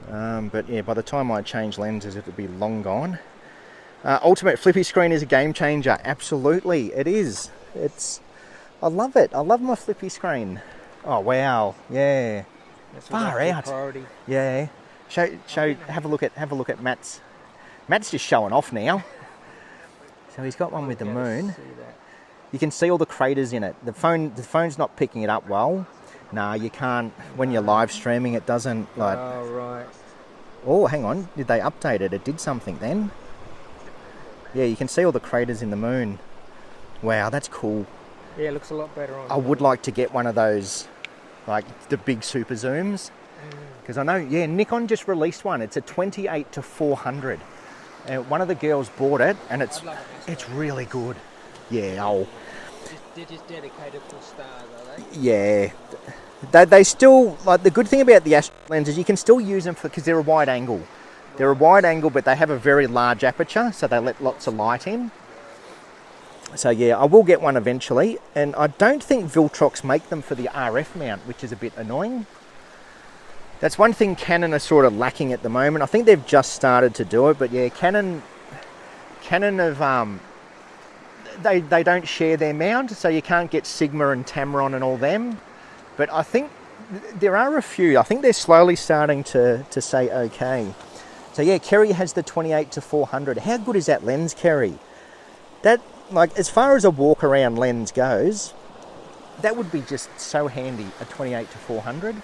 But yeah, by the time I change lenses, it would be long gone. Ultimate flippy screen is a game changer. Absolutely, it is. I love it. I love my flippy screen. Oh wow, yeah. That's Far out. Priority. Yeah. Have a look at Matt's. Matt's just showing off now. So he's got one with the moon. You can see all the craters in it. The phone's not picking it up well. No, you can't. When you're live streaming, it doesn't like. Oh right. Oh, hang on. Did they update it? It did something then. Yeah, you can see all the craters in the moon. Wow, that's cool. Yeah, it looks a lot better on. I would like to get one of those, like the big super zooms, because I know, yeah, Nikon just released one. It's a 28-400. One of the girls bought it, and it's really good. Yeah, They're just dedicated for stars, are they? Yeah, they still like the good thing about the Astro lenses. You can still use them because they're a wide angle. They're a wide angle, but they have a very large aperture, so they let lots of light in. So yeah, I will get one eventually, and I don't think Viltrox make them for the RF mount, which is a bit annoying. That's one thing Canon are sort of lacking at the moment. I think they've just started to do it, but yeah, Canon have they don't share their mount, so you can't get Sigma and Tamron and all them. But I think there are a few. I think they're slowly starting to say okay. So yeah, Kerry has the 28-400. How good is that lens, Kerry? That, like, as far as a walk around lens goes, that would be just so handy, a 28-400.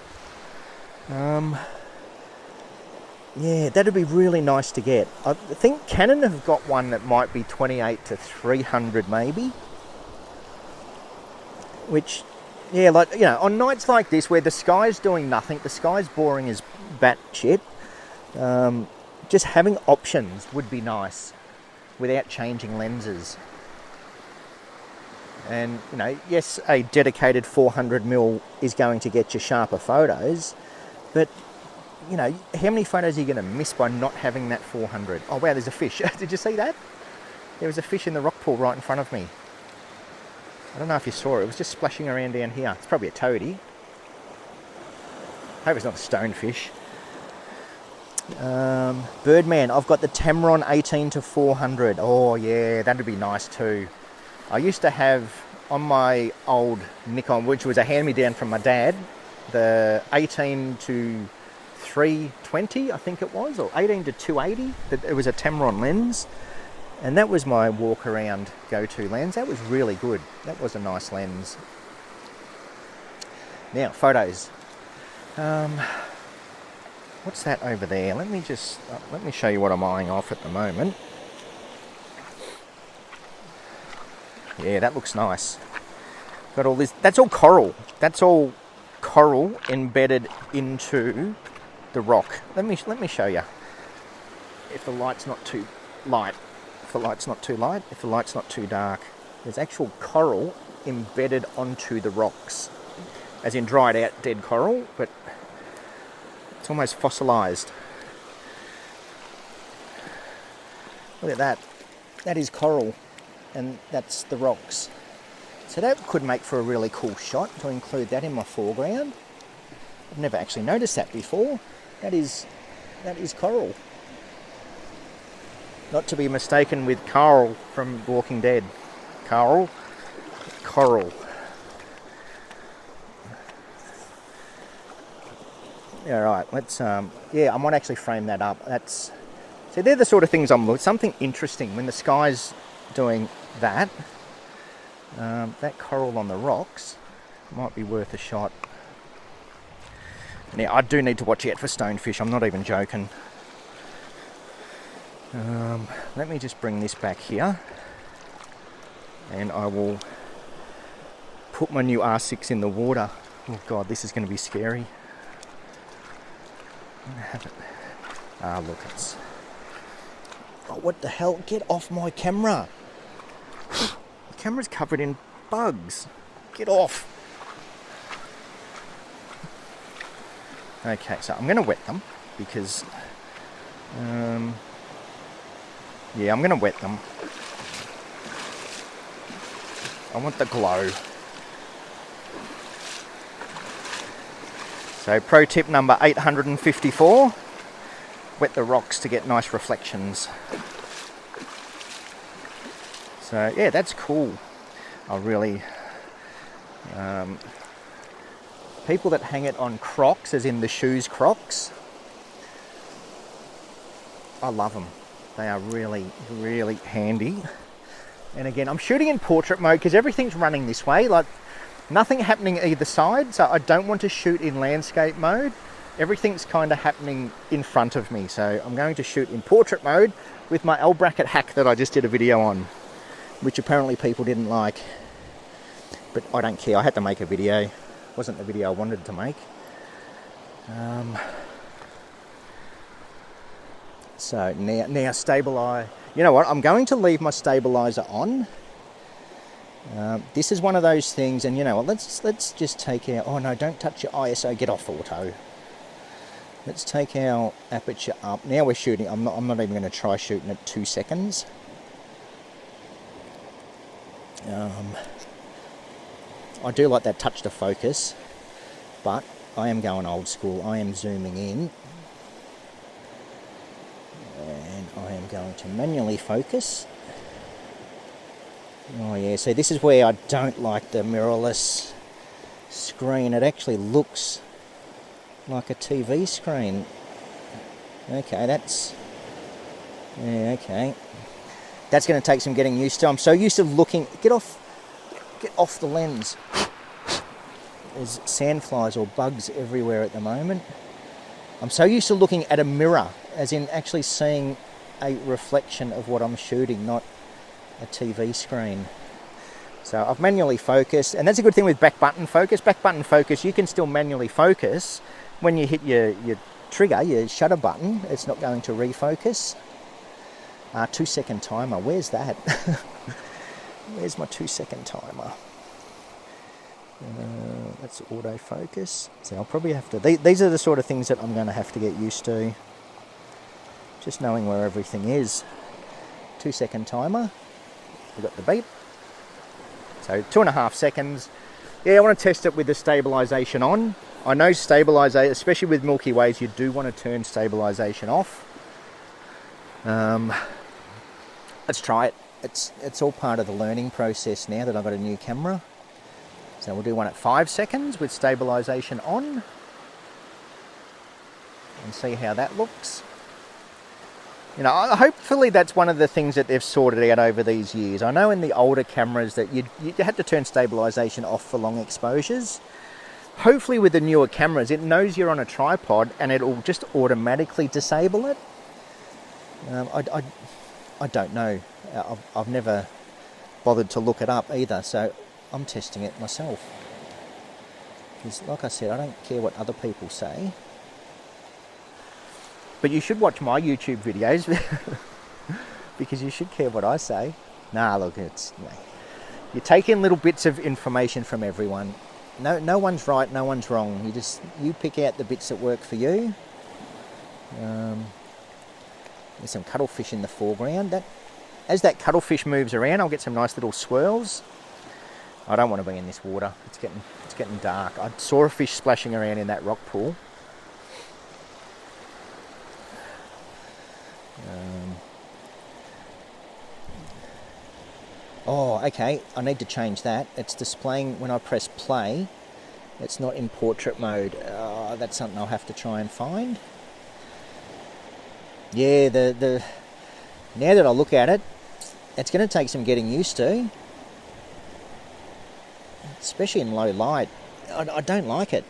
Yeah, that'd be really nice to get. I think Canon have got one that might be 28-300 maybe. Which, yeah, like, you know, on nights like this where the sky's doing nothing, the sky's boring as batshit, just having options would be nice without changing lenses. And, you know, yes, a dedicated 400mm is going to get you sharper photos, but, you know, how many photos are you going to miss by not having that 400? Oh, wow, there's a fish. Did you see that? There was a fish in the rock pool right in front of me. I don't know if you saw it. It was just splashing around down here. It's probably a toady. Hope it's not a stonefish. Birdman, I've got the Tamron 18-400. Oh, yeah, that'd be nice too. I used to have on my old Nikon, which was a hand-me-down from my dad, the 18-320, I think it was, or 18-280. It was a Tamron lens, and that was my walk-around go-to lens. That was really good. That was a nice lens. Now, photos. What's that over there? Let me show you what I'm eyeing off at the moment. Yeah, that looks nice. Got all this. That's all coral. That's all coral embedded into the rock. Let me show you. If the light's not too light, if the light's not too light, if the light's not too dark, there's actual coral embedded onto the rocks, as in dried out dead coral, but it's almost fossilized. Look at that. That is coral, and that's the rocks. So that could make for a really cool shot to include that in my foreground. I've never actually noticed that before. That is coral. Not to be mistaken with Carl from Walking Dead. Coral. Yeah, right. Let's. Yeah, I might actually frame that up. So they're the sort of things I'm looking. Something interesting when the sky's doing that. That coral on the rocks might be worth a shot. Now, I do need to watch out for stonefish. I'm not even joking. Let me just bring this back here, and I will put my new R6 in the water. Oh God, this is going to be scary. I'm going to have it Ah, look, it's... Oh, what the hell? Get off my camera. The camera's covered in bugs. Get off. Okay, so I'm going to wet them because... yeah, I'm going to wet them. I want the glow. So pro tip number 854, wet the rocks to get nice reflections. So yeah, that's cool. I really, people that hang it on Crocs, as in the shoes Crocs, I love them. They are really, really handy. And again, I'm shooting in portrait mode because everything's running this way. Like, nothing happening either side, so I don't want to shoot in landscape mode. Everything's kind of happening in front of me, so I'm going to shoot in portrait mode with my L bracket hack that I just did a video on, which apparently people didn't like. But I don't care, I had to make a video. It wasn't the video I wanted to make. So now stabilize. You know what, I'm going to leave my stabilizer on. This is one of those things, and you know what, let's just take our, oh no, don't touch your ISO, get off auto. Let's take our aperture up. Now we're shooting, I'm not even going to try shooting at 2 seconds. I do like that touch to focus, but I am going old school. I am zooming in, and I am going to manually focus. Oh yeah, see, this is where I don't like the mirrorless screen. It actually looks like a TV screen. Okay, that's... yeah, okay. That's going to take some getting used to. I'm so used to looking... Get off the lens. There's sandflies or bugs everywhere at the moment. I'm so used to looking at a mirror, as in actually seeing a reflection of what I'm shooting, not a TV screen. So I've manually focused, and that's a good thing with back button focus. Back button focus, you can still manually focus. When you hit your trigger, your shutter button, it's not going to refocus. 2 second timer, where's that? Where's my 2 second timer? That's autofocus. So I'll probably have to, these are the sort of things that I'm going to have to get used to. Just knowing where everything is. 2 second timer. We've got the beep. So 2.5 seconds. Yeah, I want to test it with the stabilization on. I know stabilization, especially with Milky Ways, you do want to turn stabilization off. Let's try it. It's all part of the learning process now that I've got a new camera. So we'll do one at 5 seconds with stabilization on and see how that looks. You know, hopefully that's one of the things that they've sorted out over these years. I know in the older cameras that you had to turn stabilization off for long exposures. Hopefully with the newer cameras, it knows you're on a tripod and it'll just automatically disable it. I don't know. I've never bothered to look it up either, so I'm testing it myself. Because like I said, I don't care what other people say. But you should watch my YouTube videos because you should care what I say. Nah, look, you take in little bits of information from everyone. No one's right, no one's wrong. You pick out the bits that work for you. There's some cuttlefish in the foreground. As that cuttlefish moves around, I'll get some nice little swirls. I don't want to be in this water. It's getting dark. I saw a fish splashing around in that rock pool. Oh, okay, I need to change that. It's displaying when I press play. It's not in portrait mode. That's something I'll have to try and find. Yeah, now that I look at it, it's going to take some getting used to. Especially in low light. I don't like it.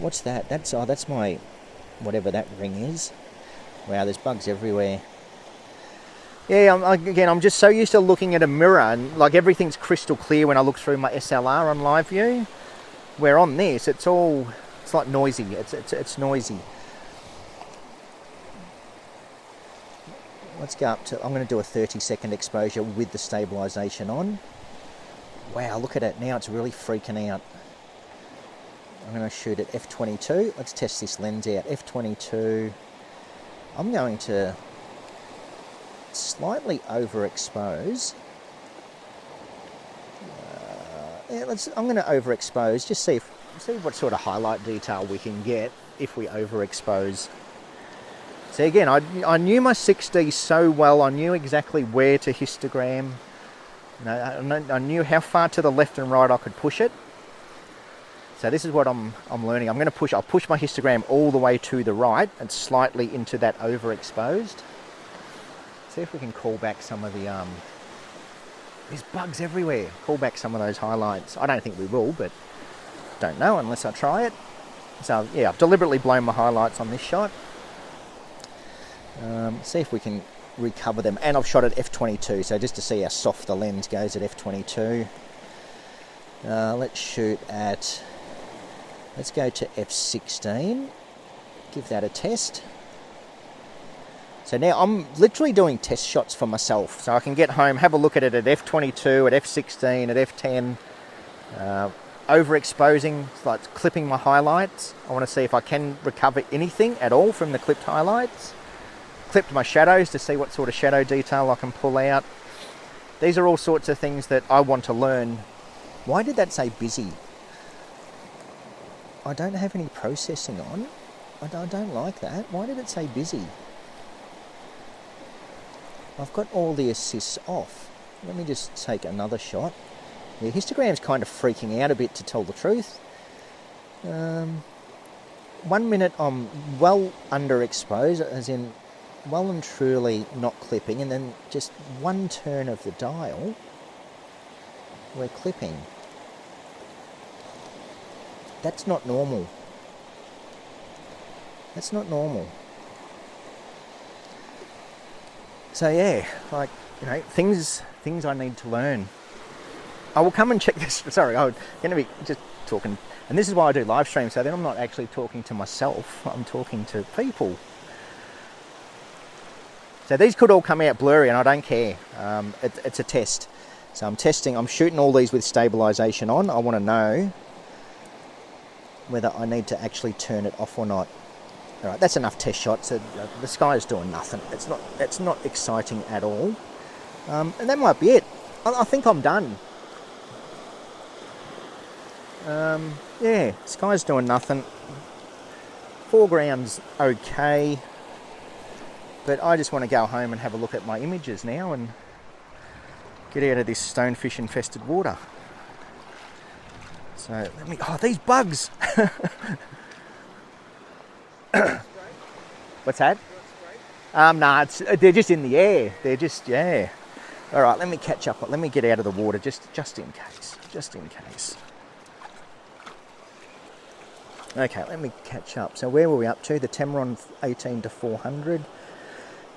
What's that? That's my... whatever that ring is. Wow, there's bugs everywhere. Yeah, I'm just so used to looking at a mirror and like everything's crystal clear when I look through my SLR on live view. Where on this, it's like noisy. It's noisy. let's go up to, I'm going to do a 30-second exposure with the stabilisation on. Wow, look at it, now it's really freaking out. I'm going to shoot at f22. Let's test this lens out. f22. I'm going to slightly overexpose. Yeah, I'm going to overexpose. Just see what sort of highlight detail we can get if we overexpose. So again, I knew my 6D so well. I knew exactly where to histogram. I knew how far to the left and right I could push it. So this is what I'm learning. I'll push my histogram all the way to the right and slightly into that overexposed. See if we can call back some of the, there's bugs everywhere. Call back some of those highlights. I don't think we will, but don't know unless I try it. So yeah, I've deliberately blown my highlights on this shot. See if we can recover them. And I've shot at f22, so just to see how soft the lens goes at f22. Let's go to f16, give that a test. So now I'm literally doing test shots for myself, so I can get home, have a look at it at f22, at f16, at f10, overexposing, like clipping my highlights. I want to see if I can recover anything at all from the clipped highlights. Clipped my shadows to see what sort of shadow detail I can pull out. These are all sorts of things that I want to learn. Why did that say busy? I don't have any processing on. I don't like that. Why did it say busy? I've got all the assists off. Let me just take another shot. The histogram's kind of freaking out a bit, to tell the truth. 1 minute I'm well underexposed, as in well and truly not clipping, and then just one turn of the dial, we're clipping. That's not normal. That's not normal. So yeah, like, you know, things I need to learn. I will come and check this. Sorry, I'm going to be just talking, and this is why I do live streams, so then I'm not actually talking to myself, I'm talking to people. So these could all come out blurry, and I don't care. It's a test. So I'm shooting all these with stabilisation on. I want to know whether I need to actually turn it off or not. All right, that's enough test shots. The sky is doing nothing. It's not exciting at all. And that might be it. I think I'm done. Yeah, sky's doing nothing. Foreground's okay. But I just want to go home and have a look at my images now and get out of this stonefish infested water. So let me, oh, these bugs. What's that? Nah, they're just in the air. They're just, yeah. All right, let me catch up. Let me get out of the water just in case. Just in case. Okay, let me catch up. So where were we up to? The Tamron 18 to 400.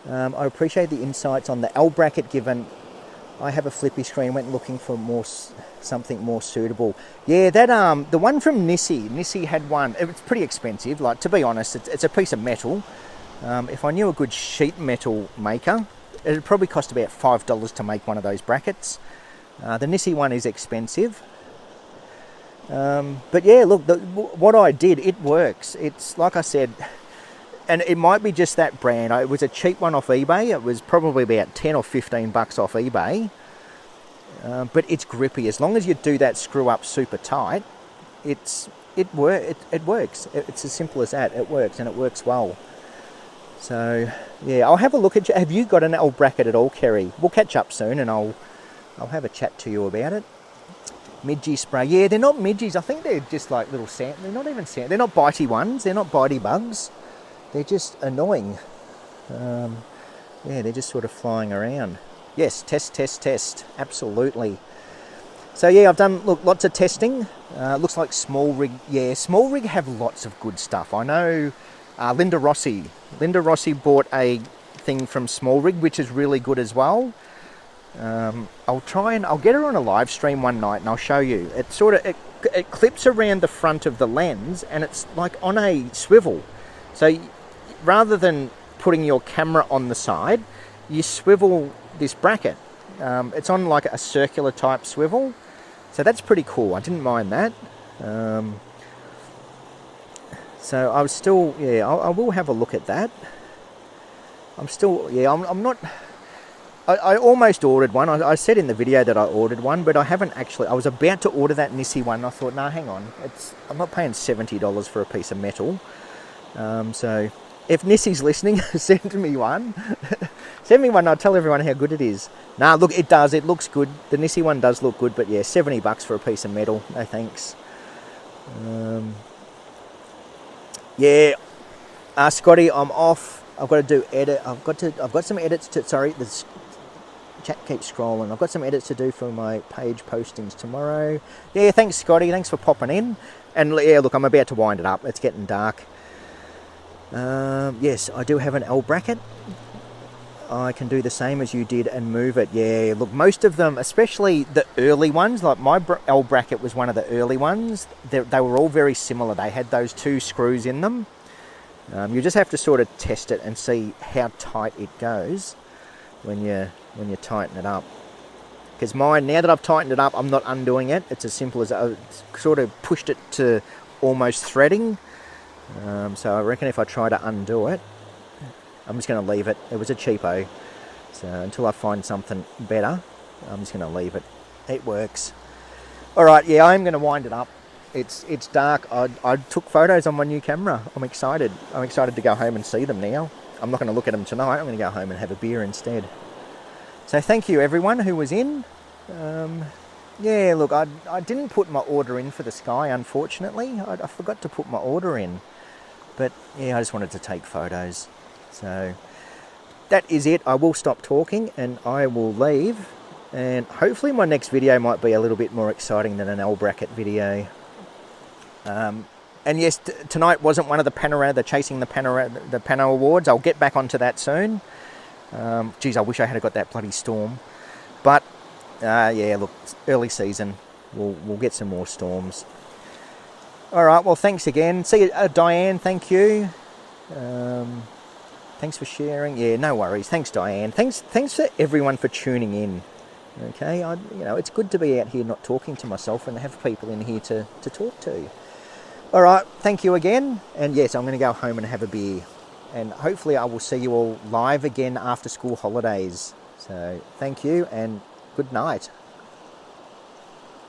I appreciate the insights on the L bracket given. I have a flippy screen, went looking for something more suitable. Yeah, that the one from Nissi had one. It was pretty expensive. Like, to be honest, it's a piece of metal. If I knew a good sheet metal maker, it'd probably cost about $5 to make one of those brackets. The Nissi one is expensive. But yeah, look, what I did, it works. It's like I said, and it might be just that brand. It was a cheap one off eBay. It was probably about 10 or 15 bucks off eBay. But it's grippy. As long as you do that screw up super tight, it works. It's as simple as that. It works, and it works well. So yeah, I'll have a look at you. Have you got an L bracket at all, Kerry? We'll catch up soon, and I'll have a chat to you about it. Midgie spray. Yeah, they're not midgies. I think they're just like little sand. They're not even sand. They're not bitey ones. They're not bitey bugs. They're just annoying. Yeah, they're just sort of flying around. Yes, test. Absolutely. So yeah, I've done lots of testing. Looks like Small Rig. Yeah, Small Rig have lots of good stuff. I know Linda Rossi. Linda Rossi bought a thing from Small Rig, which is really good as well. I'll get her on a live stream one night and I'll show you. It clips around the front of the lens and it's like on a swivel. So rather than putting your camera on the side, you swivel this bracket. It's on like a circular type swivel, so that's pretty cool. I didn't mind that. So I was still, yeah, I will have a look at that. I'm still, yeah, I'm not, I almost ordered one. I said in the video that I ordered one, but I haven't actually. I was about to order that Nissi one. I thought, no, hang on. I'm not paying $70 for a piece of metal. So if Nissi's listening, send me one. Send me one. I'll tell everyone how good it is. Nah, look, it does. It looks good. The Nissi one does look good, but yeah, $70 for a piece of metal. No thanks. Yeah, Scotty, I'm off. I've got to do edit. I've got some edits to. Sorry, the chat keeps scrolling. I've got some edits to do for my page postings tomorrow. Yeah, thanks, Scotty. Thanks for popping in. And yeah, look, I'm about to wind it up. It's getting dark. Yes, I do have an L bracket. I can do the same as you did and move it. Yeah, look, most of them, especially the early ones, like my L bracket was one of the early ones. They were all very similar. They had those 2 screws in them. You just have to sort of test it and see how tight it goes when you tighten it up. Because mine, now that I've tightened it up, I'm not undoing it. It's as simple as I sort of pushed it to almost threading. So I reckon if I try to undo it, I'm just going to leave it. It was a cheapo. So until I find something better, I'm just going to leave it. It works. All right, yeah, I'm going to wind it up. It's dark. I took photos on my new camera. I'm excited. I'm excited to go home and see them now. I'm not going to look at them tonight. I'm going to go home and have a beer instead. So thank you everyone who was in. Yeah, look, I didn't put my order in for the Sky, unfortunately. I forgot to put my order in. But yeah, I just wanted to take photos. So that is it. I will stop talking and I will leave. And hopefully my next video might be a little bit more exciting than an L bracket video. And yes, tonight wasn't one of the Chasing the Pano Awards. I'll get back onto that soon. Geez, I wish I had got that bloody storm. But yeah, look, early season. We'll get some more storms. All right, well, thanks again. See you, Diane, thank you. Thanks for sharing. Yeah, no worries. Thanks, Diane. Thanks for everyone for tuning in. Okay, it's good to be out here not talking to myself and have people in here to talk to. All right, thank you again. And yes, I'm going to go home and have a beer. And hopefully I will see you all live again after school holidays. So thank you and good night.